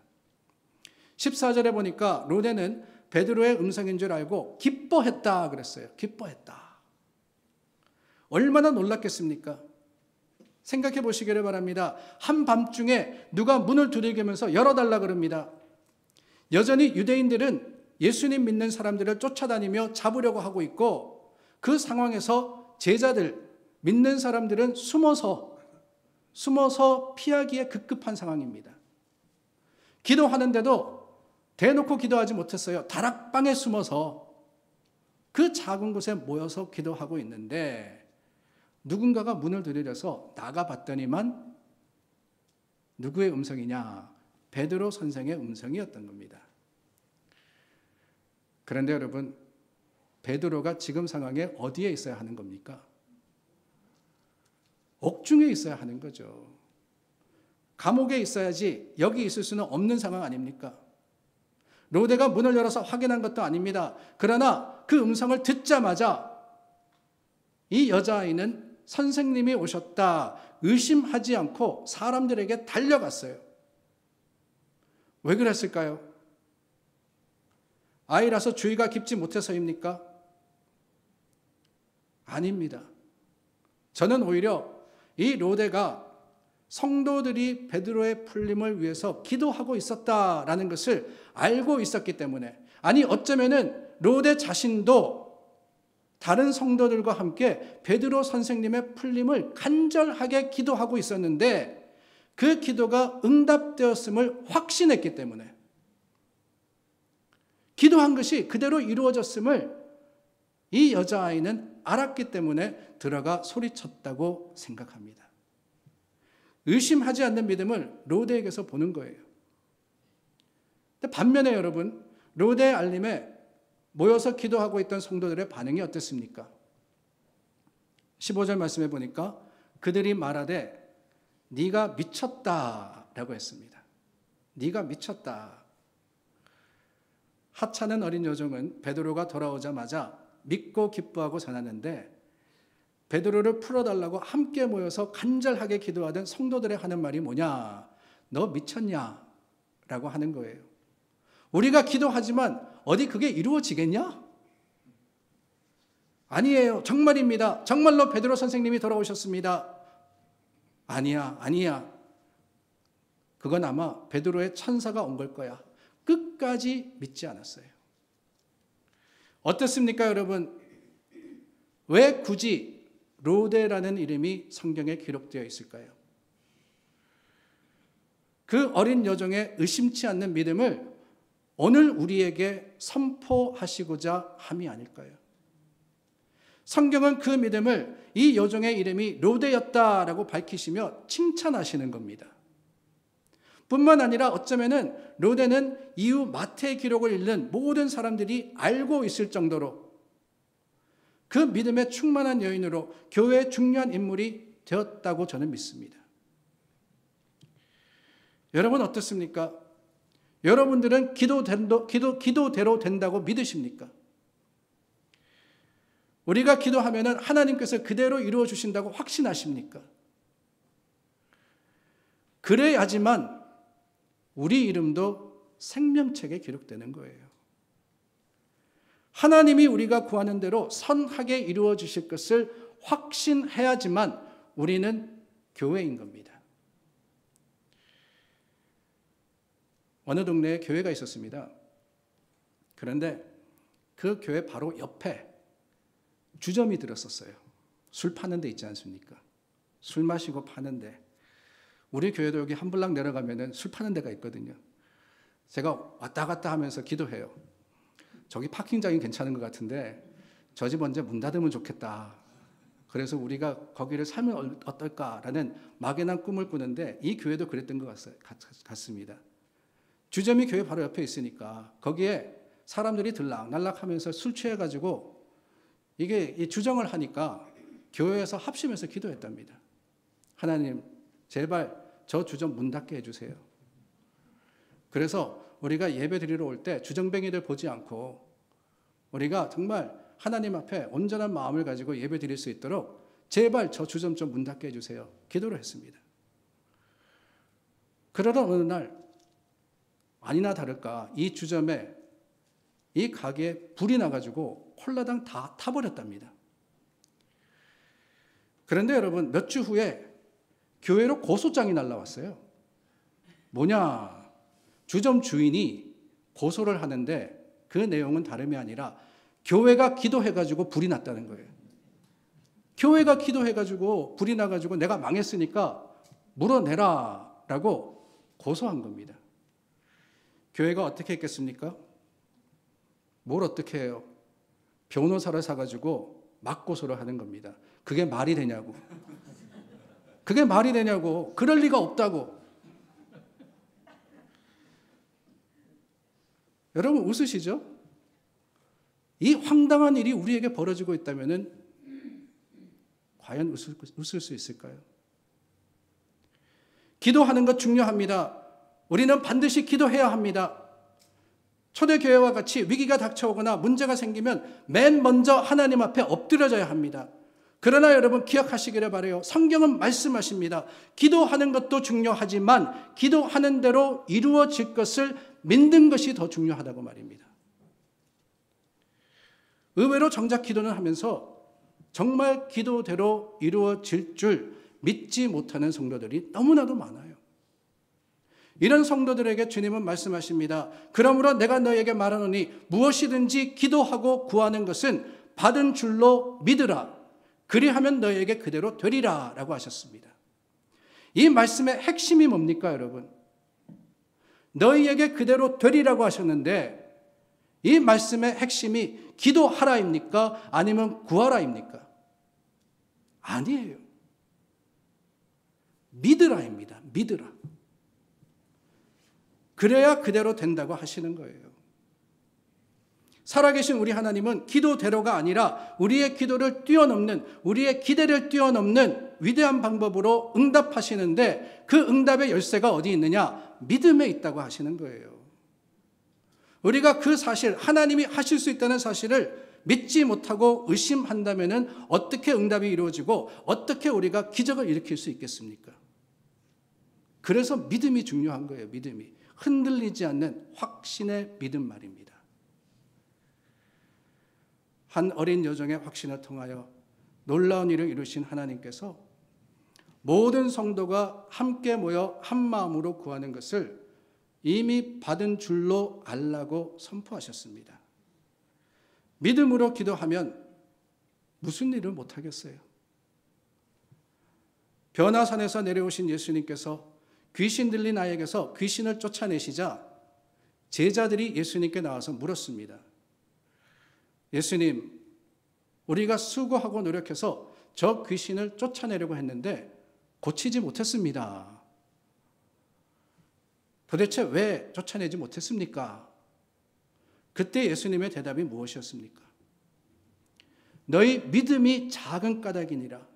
14절에 보니까 로데는 베드로의 음성인 줄 알고 기뻐했다 그랬어요. 기뻐했다. 얼마나 놀랐겠습니까? 생각해 보시기를 바랍니다. 한밤중에 누가 문을 두들기면서 열어달라 그럽니다. 여전히 유대인들은 예수님 믿는 사람들을 쫓아다니며 잡으려고 하고 있고 그 상황에서 제자들, 믿는 사람들은 숨어서 피하기에 급급한 상황입니다. 기도하는데도 대놓고 기도하지 못했어요. 다락방에 숨어서 그 작은 곳에 모여서 기도하고 있는데 누군가가 문을 두드려서 나가봤더니만 누구의 음성이냐? 베드로 선생의 음성이었던 겁니다. 그런데 여러분, 베드로가 지금 상황에 어디에 있어야 하는 겁니까? 옥중에 있어야 하는 거죠. 감옥에 있어야지 여기 있을 수는 없는 상황 아닙니까? 로데가 문을 열어서 확인한 것도 아닙니다. 그러나 그 음성을 듣자마자 이 여자아이는 선생님이 오셨다 의심하지 않고 사람들에게 달려갔어요. 왜 그랬을까요? 아이라서 주의가 깊지 못해서입니까? 아닙니다. 저는 오히려 이 로데가 성도들이 베드로의 풀림을 위해서 기도하고 있었다라는 것을 알고 있었기 때문에, 아니 어쩌면은 로데 자신도 다른 성도들과 함께 베드로 선생님의 풀림을 간절하게 기도하고 있었는데 그 기도가 응답되었음을 확신했기 때문에, 기도한 것이 그대로 이루어졌음을 이 여자아이는 알았기 때문에 들어가 소리쳤다고 생각합니다. 의심하지 않는 믿음을 로데에게서 보는 거예요. 근데 반면에 여러분, 로데의 알림에 모여서 기도하고 있던 성도들의 반응이 어땠습니까? 15절 말씀해 보니까 그들이 말하되 네가 미쳤다라고 했습니다. 네가 미쳤다. 하찮은 어린 여종은 베드로가 돌아오자마자 믿고 기뻐하고 전하는데 베드로를 풀어달라고 함께 모여서 간절하게 기도하던 성도들의 하는 말이 뭐냐? 너 미쳤냐? 라고 하는 거예요. 우리가 기도하지만 어디 그게 이루어지겠냐? 아니에요. 정말입니다. 정말로 베드로 선생님이 돌아오셨습니다. 아니야. 그건 아마 베드로의 천사가 온 걸 거야. 끝까지 믿지 않았어요. 어떻습니까, 여러분? 왜 굳이 로데라는 이름이 성경에 기록되어 있을까요? 그 어린 여종의 의심치 않는 믿음을 오늘 우리에게 선포하시고자 함이 아닐까요? 성경은 그 믿음을 이 여종의 이름이 로데였다라고 밝히시며 칭찬하시는 겁니다. 뿐만 아니라 어쩌면은 로데는 이후 마태 기록을 읽는 모든 사람들이 알고 있을 정도로 그 믿음에 충만한 여인으로 교회의 중요한 인물이 되었다고 저는 믿습니다. 여러분 어떻습니까? 여러분들은 기도대로 된다고 믿으십니까? 우리가 기도하면은 하나님께서 그대로 이루어 주신다고 확신하십니까? 그래야지만 우리 이름도 생명책에 기록되는 거예요. 하나님이 우리가 구하는 대로 선하게 이루어 주실 것을 확신해야지만 우리는 교회인 겁니다. 어느 동네에 교회가 있었습니다. 그런데 그 교회 바로 옆에 주점이 들었었어요. 술 파는 데 있지 않습니까? 술 마시고 파는데 우리 교회도 여기 한블락 내려가면은 술 파는 데가 있거든요. 제가 왔다 갔다 하면서 기도해요. 저기 파킹장이 괜찮은 것 같은데 저 집 언제 문 닫으면 좋겠다. 그래서 우리가 거기를 사면 어떨까라는 막연한 꿈을 꾸는데 이 교회도 그랬던 것 같습니다. 주점이 교회 바로 옆에 있으니까 거기에 사람들이 들락날락하면서 술 취해가지고 이게 이 주정을 하니까 교회에서 합심해서 기도했답니다. 하나님 제발 저 주점 문 닫게 해주세요. 그래서 우리가 예배 드리러 올 때 주정뱅이들 보지 않고 우리가 정말 하나님 앞에 온전한 마음을 가지고 예배 드릴 수 있도록 제발 저 주점 좀 문 닫게 해주세요. 기도를 했습니다. 그러던 어느 날 아니나 다를까 이 주점에 이 가게에 불이 나가지고 홀라당 다 타버렸답니다. 그런데 여러분 몇 주 후에 교회로 고소장이 날라왔어요. 뭐냐? 주점 주인이 고소를 하는데 그 내용은 다름이 아니라 교회가 기도해가지고 불이 났다는 거예요. 교회가 기도해가지고 불이 나가지고 내가 망했으니까 물어내라 라고 고소한 겁니다. 교회가 어떻게 했겠습니까? 뭘 어떻게 해요? 변호사를 사가지고 맞고소를 하는 겁니다. 그게 말이 되냐고. 그게 말이 되냐고. 그럴 리가 없다고. 여러분 웃으시죠? 이 황당한 일이 우리에게 벌어지고 있다면 과연 웃을 수 있을까요? 기도하는 것 중요합니다. 우리는 반드시 기도해야 합니다. 초대교회와 같이 위기가 닥쳐오거나 문제가 생기면 맨 먼저 하나님 앞에 엎드려져야 합니다. 그러나 여러분 기억하시기를 바라요. 성경은 말씀하십니다. 기도하는 것도 중요하지만 기도하는 대로 이루어질 것을 믿는 것이 더 중요하다고 말입니다. 의외로 정작 기도는 하면서 정말 기도대로 이루어질 줄 믿지 못하는 성도들이 너무나도 많아요. 이런 성도들에게 주님은 말씀하십니다. 그러므로 내가 너에게 말하노니 무엇이든지 기도하고 구하는 것은 받은 줄로 믿으라. 그리하면 너에게 그대로 되리라 라고 하셨습니다. 이 말씀의 핵심이 뭡니까 여러분? 너희에게 그대로 되리라고 하셨는데 이 말씀의 핵심이 기도하라입니까? 아니면 구하라입니까? 아니에요. 믿으라입니다. 믿으라. 그래야 그대로 된다고 하시는 거예요. 살아계신 우리 하나님은 기도대로가 아니라 우리의 기도를 뛰어넘는, 우리의 기대를 뛰어넘는 위대한 방법으로 응답하시는데 그 응답의 열쇠가 어디 있느냐? 믿음에 있다고 하시는 거예요. 우리가 그 사실, 하나님이 하실 수 있다는 사실을 믿지 못하고 의심한다면 어떻게 응답이 이루어지고 어떻게 우리가 기적을 일으킬 수 있겠습니까? 그래서 믿음이 중요한 거예요. 믿음이. 흔들리지 않는 확신의 믿음 말입니다. 한 어린 여종의 확신을 통하여 놀라운 일을 이루신 하나님께서 모든 성도가 함께 모여 한 마음으로 구하는 것을 이미 받은 줄로 알라고 선포하셨습니다. 믿음으로 기도하면 무슨 일을 못하겠어요? 변화산에서 내려오신 예수님께서 귀신 들린 아이에게서 귀신을 쫓아내시자 제자들이 예수님께 나와서 물었습니다. 예수님, 우리가 수고하고 노력해서 저 귀신을 쫓아내려고 했는데 고치지 못했습니다. 도대체 왜 쫓아내지 못했습니까? 그때 예수님의 대답이 무엇이었습니까? 너희 믿음이 작은 까닭이니라.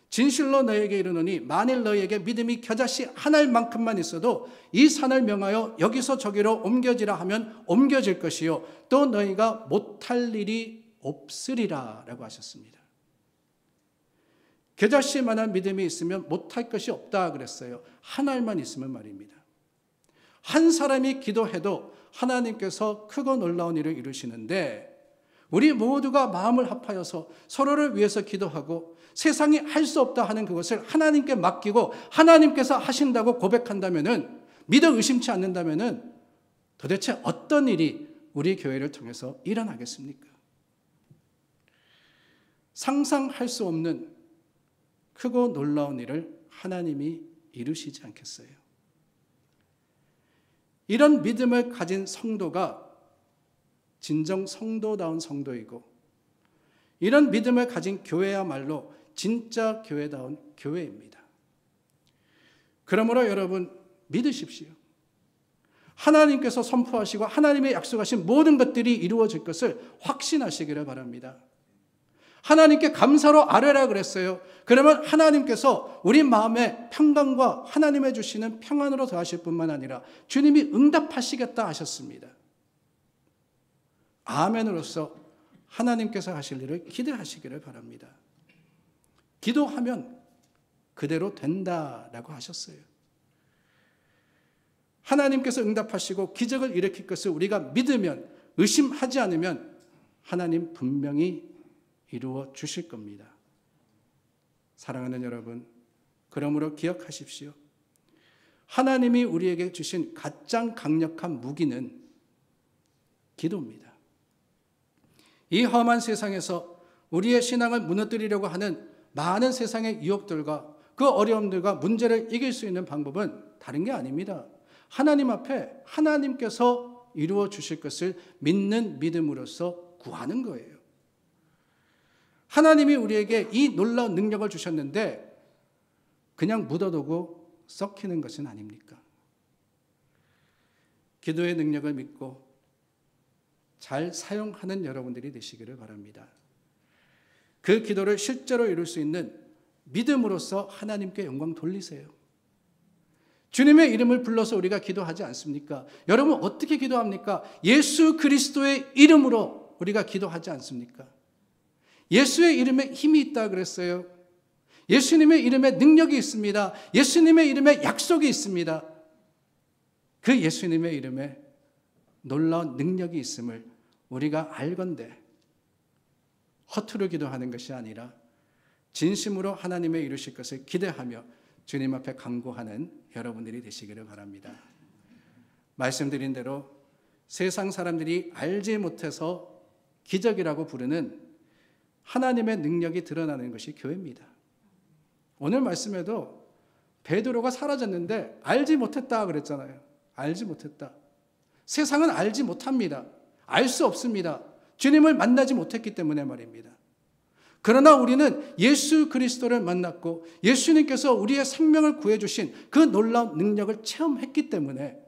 진실로 너에게 이르노니 만일 너희에게 믿음이 겨자씨 한 알만큼만 있어도 이 산을 명하여 여기서 저기로 옮겨지라 하면 옮겨질 것이요 또 너희가 못할 일이 없으리라 라고 하셨습니다. 겨자씨만한 믿음이 있으면 못할 것이 없다 그랬어요. 한 알만 있으면 말입니다. 한 사람이 기도해도 하나님께서 크고 놀라운 일을 이루시는데 우리 모두가 마음을 합하여서 서로를 위해서 기도하고 세상이 할 수 없다 하는 그것을 하나님께 맡기고 하나님께서 하신다고 고백한다면은, 믿어 의심치 않는다면은 도대체 어떤 일이 우리 교회를 통해서 일어나겠습니까? 상상할 수 없는 크고 놀라운 일을 하나님이 이루시지 않겠어요? 이런 믿음을 가진 성도가 진정 성도다운 성도이고, 이런 믿음을 가진 교회야말로 진짜 교회다운 교회입니다. 그러므로 여러분 믿으십시오. 하나님께서 선포하시고 하나님의 약속하신 모든 것들이 이루어질 것을 확신하시기를 바랍니다. 하나님께 감사로 아뢰라 그랬어요. 그러면 하나님께서 우리 마음의 평강과 하나님의 주시는 평안으로 더하실 뿐만 아니라 주님이 응답하시겠다 하셨습니다. 아멘으로서 하나님께서 하실 일을 기대하시기를 바랍니다. 기도하면 그대로 된다라고 하셨어요. 하나님께서 응답하시고 기적을 일으킬 것을 우리가 믿으면, 의심하지 않으면 하나님 분명히 이루어 주실 겁니다. 사랑하는 여러분, 그러므로 기억하십시오. 하나님이 우리에게 주신 가장 강력한 무기는 기도입니다. 이 험한 세상에서 우리의 신앙을 무너뜨리려고 하는 많은 세상의 유혹들과 그 어려움들과 문제를 이길 수 있는 방법은 다른 게 아닙니다. 하나님 앞에 하나님께서 이루어 주실 것을 믿는 믿음으로써 구하는 거예요. 하나님이 우리에게 이 놀라운 능력을 주셨는데 그냥 묻어두고 썩히는 것은 아닙니까? 기도의 능력을 믿고 잘 사용하는 여러분들이 되시기를 바랍니다. 그 기도를 실제로 이룰 수 있는 믿음으로써 하나님께 영광 돌리세요. 주님의 이름을 불러서 우리가 기도하지 않습니까? 여러분 어떻게 기도합니까? 예수 그리스도의 이름으로 우리가 기도하지 않습니까? 예수의 이름에 힘이 있다 그랬어요. 예수님의 이름에 능력이 있습니다. 예수님의 이름에 약속이 있습니다. 그 예수님의 이름에 놀라운 능력이 있음을 우리가 알건대 허투루 기도하는 것이 아니라 진심으로 하나님의 이루실 것을 기대하며 주님 앞에 간구하는 여러분들이 되시기를 바랍니다. 말씀드린 대로 세상 사람들이 알지 못해서 기적이라고 부르는 하나님의 능력이 드러나는 것이 교회입니다. 오늘 말씀에도 베드로가 사라졌는데 알지 못했다 그랬잖아요. 알지 못했다. 세상은 알지 못합니다. 알 수 없습니다. 주님을 만나지 못했기 때문에 말입니다. 그러나 우리는 예수 그리스도를 만났고 예수님께서 우리의 생명을 구해주신 그 놀라운 능력을 체험했기 때문에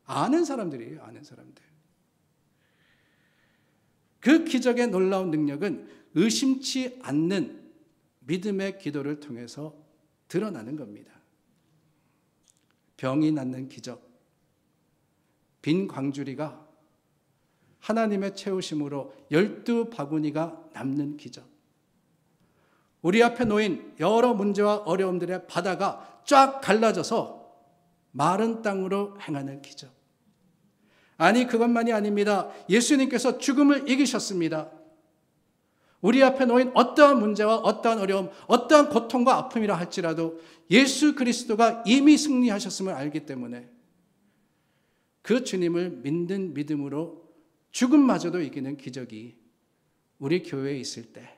아는 사람들이에요. 아는 사람들. 그 기적의 놀라운 능력은 의심치 않는 믿음의 기도를 통해서 드러나는 겁니다. 병이 낫는 기적, 빈 광주리가 하나님의 채우심으로 12바구니가 남는 기적, 우리 앞에 놓인 여러 문제와 어려움들의 바다가 쫙 갈라져서 마른 땅으로 행하는 기적. 아니 그것만이 아닙니다. 예수님께서 죽음을 이기셨습니다. 우리 앞에 놓인 어떠한 문제와 어떠한 어려움, 어떠한 고통과 아픔이라 할지라도 예수 그리스도가 이미 승리하셨음을 알기 때문에 그 주님을 믿는 믿음으로 죽음마저도 이기는 기적이 우리 교회에 있을 때,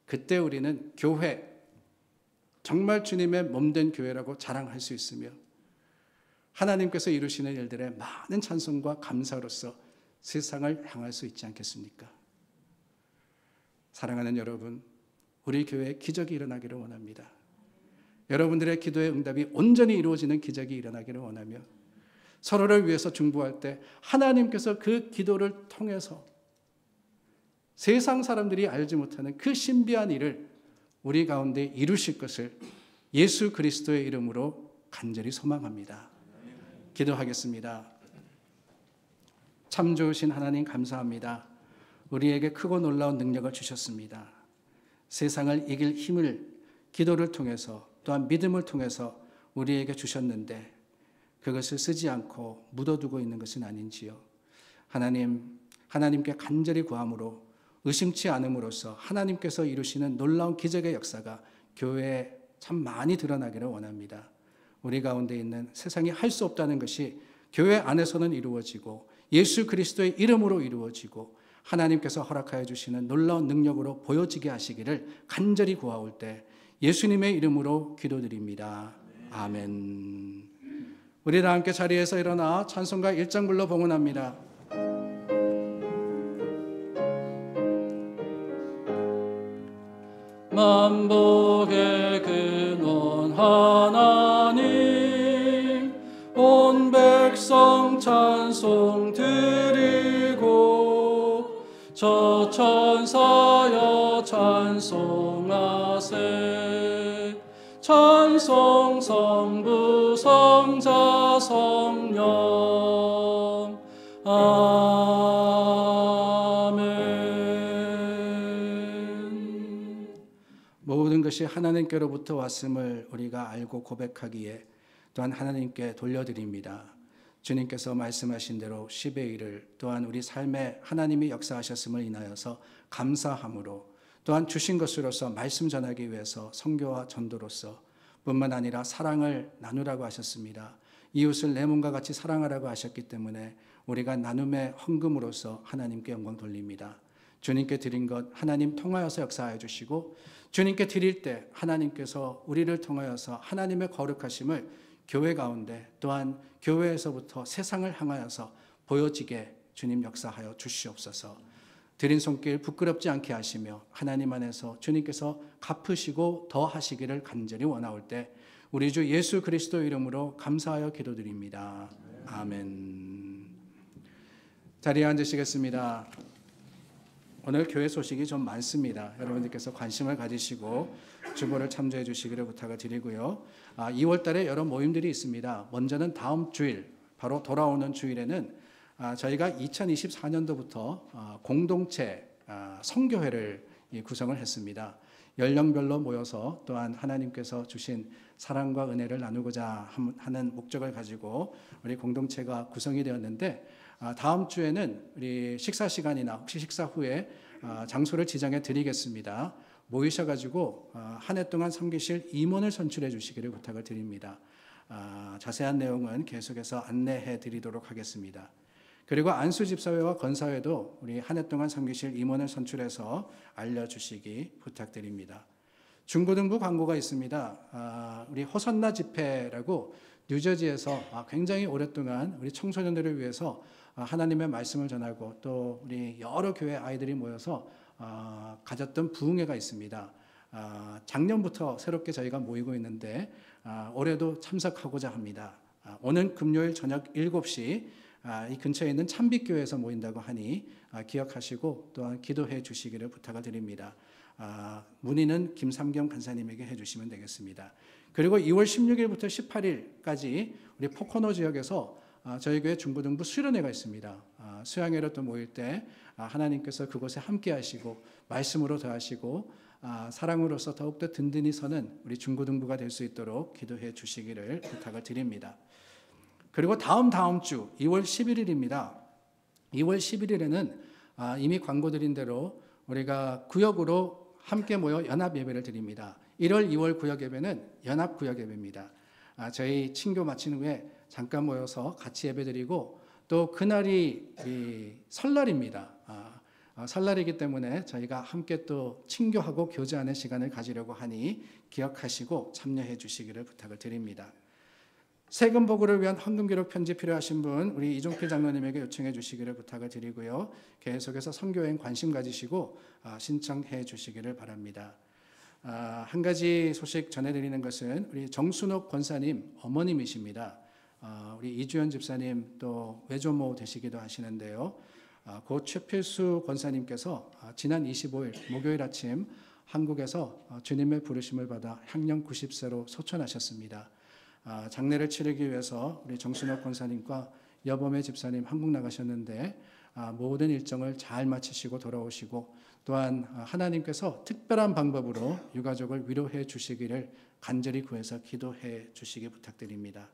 그때 우리는 교회, 정말 주님의 몸된 교회라고 자랑할 수 있으며 하나님께서 이루시는 일들의 많은 찬송과 감사로서 세상을 향할 수 있지 않겠습니까? 사랑하는 여러분, 우리 교회에 기적이 일어나기를 원합니다. 여러분들의 기도의 응답이 온전히 이루어지는 기적이 일어나기를 원하며 서로를 위해서 중보할 때 하나님께서 그 기도를 통해서 세상 사람들이 알지 못하는 그 신비한 일을 우리 가운데 이루실 것을 예수 그리스도의 이름으로 간절히 소망합니다. 기도하겠습니다. 참 좋으신 하나님 감사합니다. 우리에게 크고 놀라운 능력을 주셨습니다. 세상을 이길 힘을 기도를 통해서 또한 믿음을 통해서 우리에게 주셨는데 그것을 쓰지 않고 묻어두고 있는 것은 아닌지요. 하나님께 간절히 구함으로 의심치 않음으로써 하나님께서 이루시는 놀라운 기적의 역사가 교회에 참 많이 드러나기를 원합니다. 우리 가운데 있는 세상이 할 수 없다는 것이 교회 안에서는 이루어지고 예수 그리스도의 이름으로 이루어지고 하나님께서 허락하여 주시는 놀라운 능력으로 보여지게 하시기를 간절히 구하올 때 예수님의 이름으로 기도드립니다. 아멘. 우리 다 함께 자리에서 일어나 찬송가 1장 불러 봉헌합니다. 만복의 근원 하나님 온 백성 찬송 드리고 저 천사여 찬송하세 찬송 성부 성자 성령 아멘. 모든 것이 하나님께로부터 왔음을 우리가 알고 고백하기에 또한 하나님께 돌려드립니다. 주님께서 말씀하신 대로 10의 1을 또한 우리 삶에 하나님이 역사하셨음을 인하여서 감사함으로 또한 주신 것으로서 말씀 전하기 위해서 선교와 전도로서 뿐만 아니라 사랑을 나누라고 하셨습니다. 이웃을 내 몸과 같이 사랑하라고 하셨기 때문에 우리가 나눔의 헌금으로서 하나님께 영광 돌립니다. 주님께 드린 것 하나님 통하여서 역사하여 주시고 주님께 드릴 때 하나님께서 우리를 통하여서 하나님의 거룩하심을 교회 가운데 또한 교회에서부터 세상을 향하여서 보여지게 주님 역사하여 주시옵소서. 드린 손길 부끄럽지 않게 하시며 하나님 안에서 주님께서 갚으시고 더 하시기를 간절히 원하올 때 우리 주 예수 그리스도 이름으로 감사하여 기도드립니다. 아멘. 자리에 앉으시겠습니다. 오늘 교회 소식이 좀 많습니다. 여러분들께서 관심을 가지시고 주보를 참조해 주시기를 부탁을 드리고요. 2월 달에 여러 모임들이 있습니다. 먼저는 다음 주일, 바로 돌아오는 주일에는 저희가 2024년도부터 공동체 선교회를 구성을 했습니다. 연령별로 모여서 또한 하나님께서 주신 사랑과 은혜를 나누고자 하는 목적을 가지고 우리 공동체가 구성이 되었는데 다음 주에는 우리 식사 시간이나 혹시 식사 후에 장소를 지정해 드리겠습니다. 모이셔가지고 한 해 동안 섬기실 임원을 선출해 주시기를 부탁을 드립니다. 자세한 내용은 계속해서 안내해 드리도록 하겠습니다. 그리고 안수집사회와 건사회도 우리 한 해 동안 섬기실 임원을 선출해서 알려주시기 부탁드립니다. 중고등부 광고가 있습니다. 우리 호선나 집회라고 뉴저지에서 굉장히 오랫동안 우리 청소년들을 위해서 하나님의 말씀을 전하고 또 우리 여러 교회 아이들이 모여서 가졌던 부흥회가 있습니다. 작년부터 새롭게 저희가 모이고 있는데 올해도 참석하고자 합니다. 오는 금요일 저녁 7시 이 근처에 있는 참빛교회에서 모인다고 하니 기억하시고 또한 기도해 주시기를 부탁을 드립니다. 문의는 김삼경 간사님에게 해주시면 되겠습니다. 그리고 2월 16일부터 18일까지 우리 포코노 지역에서 저희 교회 중고등부 수련회가 있습니다. 수양회로 또 모일 때 하나님께서 그곳에 함께 하시고 말씀으로 더하시고 사랑으로서 더욱더 든든히 서는 우리 중고등부가 될 수 있도록 기도해 주시기를 부탁을 드립니다. 그리고 다음 주 2월 11일입니다. 2월 11일에는 이미 광고드린 대로 우리가 구역으로 함께 모여 연합 예배를 드립니다. 1월, 2월 구역 예배는 연합 구역 예배입니다. 저희 친교 마친 후에 잠깐 모여서 같이 예배드리고 또 그날이 설날입니다. 설날이기 때문에 저희가 함께 또 친교하고 교제하는 시간을 가지려고 하니 기억하시고 참여해 주시기를 부탁을 드립니다. 세금 보고를 위한 헌금기록 편지 필요하신 분 우리 이종필 장로님에게 요청해 주시기를 부탁을 드리고요. 계속해서 선교여행 관심 가지시고 신청해 주시기를 바랍니다. 한 가지 소식 전해드리는 것은 우리 정순옥 권사님 어머님이십니다. 우리 이주연 집사님 또 외조모 되시기도 하시는데요. 고 최필수 권사님께서 지난 25일 목요일 아침 한국에서 주님의 부르심을 받아 향년 90세로 소천하셨습니다. 장례를 치르기 위해서 우리 정순옥 권사님과 여범의 집사님 한국 나가셨는데 모든 일정을 잘 마치시고 돌아오시고 또한 하나님께서 특별한 방법으로 유가족을 위로해 주시기를 간절히 구해서 기도해 주시기 부탁드립니다.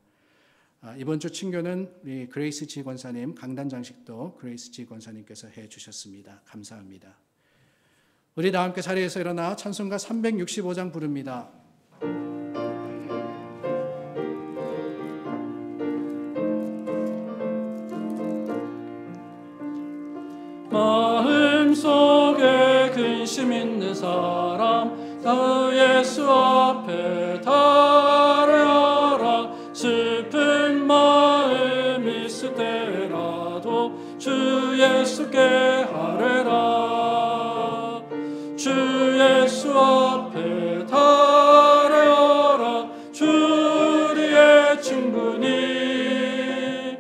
이번 주 친교는 우리 그레이스 지 권사님 강단 장식도 그레이스 지 권사님께서 해 주셨습니다. 감사합니다. 우리 다 함께 자리에서 일어나 찬송가 365장 부릅니다. 마음속에 근심 있는 사람 다 예수 앞에 달려라. 슬픈 마음 있을 때라도 주 예수께 아뢰라. 주 예수 앞에 달려라. 주 우리의 충분히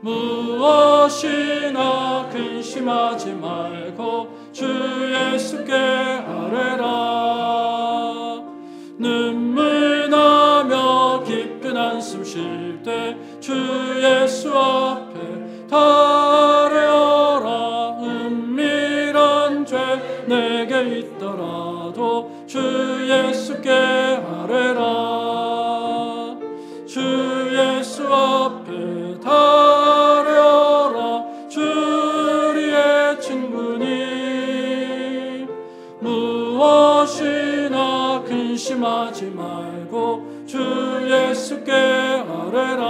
무엇이나 근심하지 말고 주 예수께 아뢰라. 눈물 나며 깊은 한숨 쉴 때 주 예수 앞에 달려라. 은밀한 죄 내게 있더라도 주 예수께 아뢰라. 주 예수 앞에 달려라. 주 우리의 친구니 무엇이나 근심하지 말고 주 예수께 아뢰라.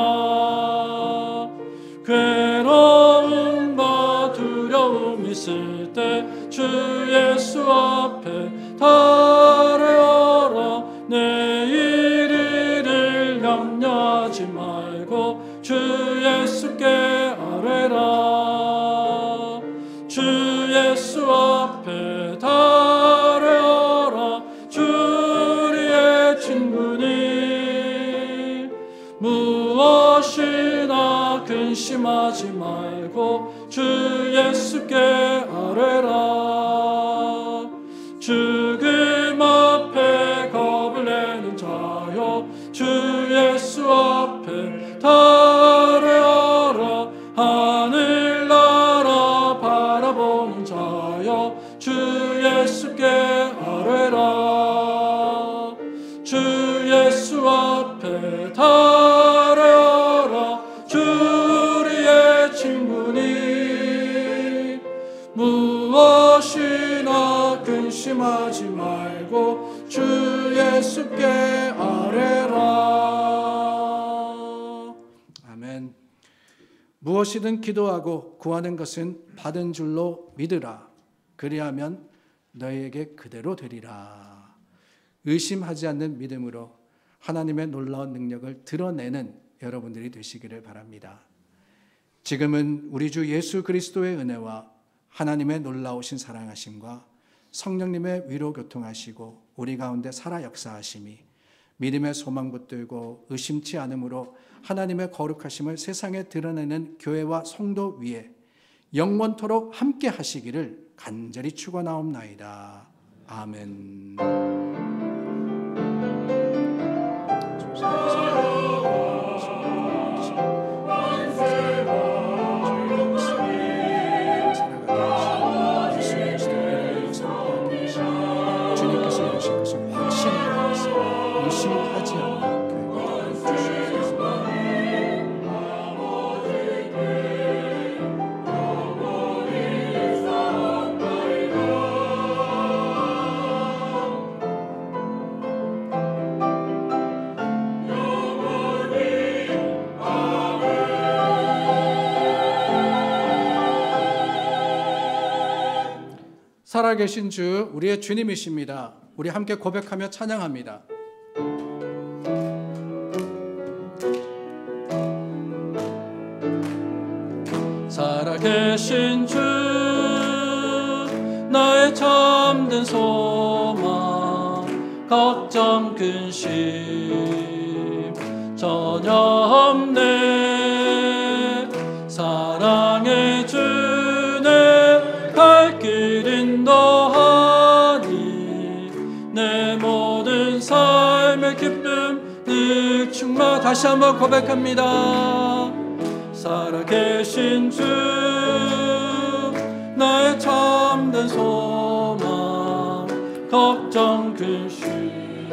괴로움과 두려움 있을 때 주 예수 앞에 달려라. 내일 일을 염려하지 말고 주 예수께 아뢰라. 주 예수 앞에 달려라. 주 우리의 친구니 무엇이나 근심하지 말고 주 예수께 아뢰라. 죽음 앞에 겁을 내는 자여 주 예수 앞에 달려라. 하늘나라 바라보는 자여 주 예수께 아뢰라. 주 예수 앞에 달려라. 주 우리의 친구니 무엇이나 근심하지 말고 주 예수께 아뢰라. 아멘. 무엇이든 기도하고 구하는 것은 받은 줄로 믿으라. 그리하면 너희에게 그대로 되리라. 의심하지 않는 믿음으로 하나님의 놀라운 능력을 드러내는 여러분들이 되시기를 바랍니다. 지금은 우리 주 예수 그리스도의 은혜와 하나님의 놀라우신 사랑하심과 성령님의 위로 교통하시고 우리 가운데 살아 역사하심이 믿음의 소망 붙들고 의심치 않음으로 하나님의 거룩하심을 세상에 드러내는 교회와 성도 위에 영원토록 함께 하시기를 간절히 축원하옵나이다. 아멘. 주님께서 이루신 것을 확신하면서 의심하지 않는 교회가 되옵소서. 살아계신 주 우리의 주님이십니다. 우리 함께 고백하며 찬양합니다. 살아계신 주 나의 참된 소망 걱정 근심 전혀 없네 사랑의 주내 갈 길 인도하니 내 모든 삶의 기쁨 늘 충만 다시 한번 고백합니다 살아계신 주 나의 참된 소망 걱정 근심